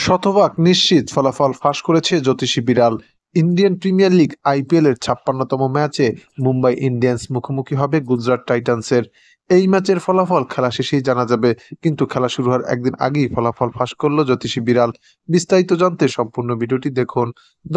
শতভাগ নিশ্চিত ফলাফল ফাঁস করেছে জ্যোতিষী বিড়াল। ইন্ডিয়ান প্রিমিয়ার লিগ আইপিএল এর ৫৬তম ম্যাচে মুম্বাই ইন্ডিয়ান্স মুখোমুখি হবে গুজরাট টাইটান্সের। এই ম্যাচের ফলাফল খেলা শেষেই জানা যাবে, কিন্তু খেলা শুরু হওয়ার একদিন আগেই ফলাফল ফাঁস করলো জ্যোতিষী বিড়াল। বিস্তারিত জানতে সম্পূর্ণ ভিডিওটি দেখুন।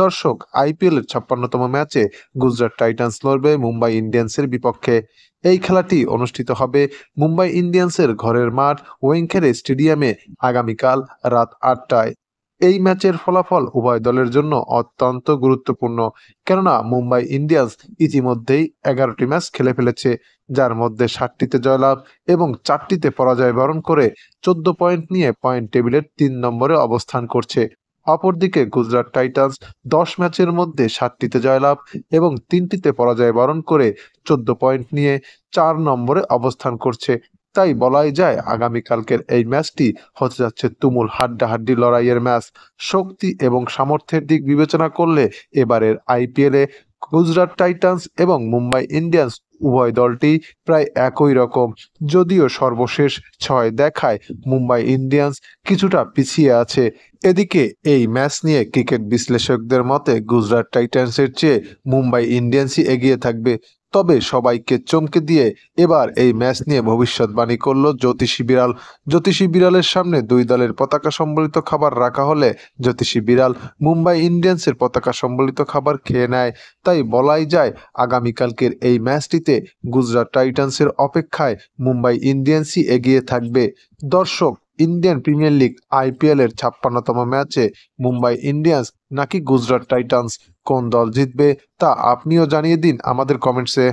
দর্শক, আইপিএল এর ৫৬তম ম্যাচে গুজরাট টাইটান্স লড়বে মুম্বাই ইন্ডিয়ান্সের বিপক্ষে। এই খেলাটি অনুষ্ঠিত হবে মুম্বাই ইন্ডিয়ান্সের ঘরের মাঠ ওয়েংখেড়ে স্টেডিয়ামে আগামীকাল রাত ৮টায়। এই ম্যাচের ফলাফল উভয় দলের জন্য অত্যন্ত গুরুত্বপূর্ণ, কেননা মুম্বাই ইন্ডিয়ান্স ইতিমধ্যেই ১১টি ম্যাচ খেলে ফেলেছে, যার মধ্যে ৭টিতে জয়লাভ এবং ৪টিতে পরাজয় বরণ করে ১৪ পয়েন্ট নিয়ে পয়েন্ট টেবিলের ৩ নম্বরে অবস্থান করছে। অপরদিকে গুজরাট টাইটান্স ১০ ম্যাচের মধ্যে ৭টিতে জয়লাভ এবং ৩টিতে পরাজয় বরণ করে ১৪ পয়েন্ট নিয়ে ৪ নম্বরে অবস্থান করছে। তাই বলাই যায় আগামীকালকের এই ম্যাচটি হতে যাচ্ছে তুমুল হাড্ডাহাড্ডি লড়াইয়ের ম্যাচ। শক্তি এবং সামর্থ্যের দিক বিবেচনা করলে এবারের আইপিএলে গুজরাট টাইটান্স এবং মুম্বাই ইন্ডিয়ান্স উভয় দলটি প্রায় একই রকম, যদিও সর্বশেষ ৬ দেখায় মুম্বাই ইন্ডিয়ান্স কিছুটা পিছিয়ে আছে। এদিকে এই ম্যাচ নিয়ে ক্রিকেট বিশ্লেষকদের মতে গুজরাট টাইটান্সের চেয়ে মুম্বাই ইন্ডিয়ান্সই এগিয়ে থাকবে। তবে সবাইকে চমকে দিয়ে এবার এই ম্যাচ নিয়ে ভবিষ্যৎবাণী করল জ্যোতিষী বিড়াল। জ্যোতিষী বিড়ালের সামনে দুই দলের পতাকা সম্বলিত খাবার রাখা হলে জ্যোতিষী বিড়াল মুম্বাই ইন্ডিয়ান্সের পতাকা সম্বলিত খাবার খেয়ে নেয়। তাই বলাই যায় আগামীকালকের এই ম্যাচটিতে গুজরাট টাইটান্সের অপেক্ষায় মুম্বাই ইন্ডিয়ান্সই এগিয়ে থাকবে। দর্শক, ইন্ডিয়ান প্রিমিয়ার লিগ আইপিএল এর ৫৬তম ম্যাচে মুম্বাই ইন্ডিয়ান্স নাকি গুজরাট টাইটান্স, কোন দল জিতবে তা আপনিও জানিয়ে দিন আমাদের কমেন্টসে।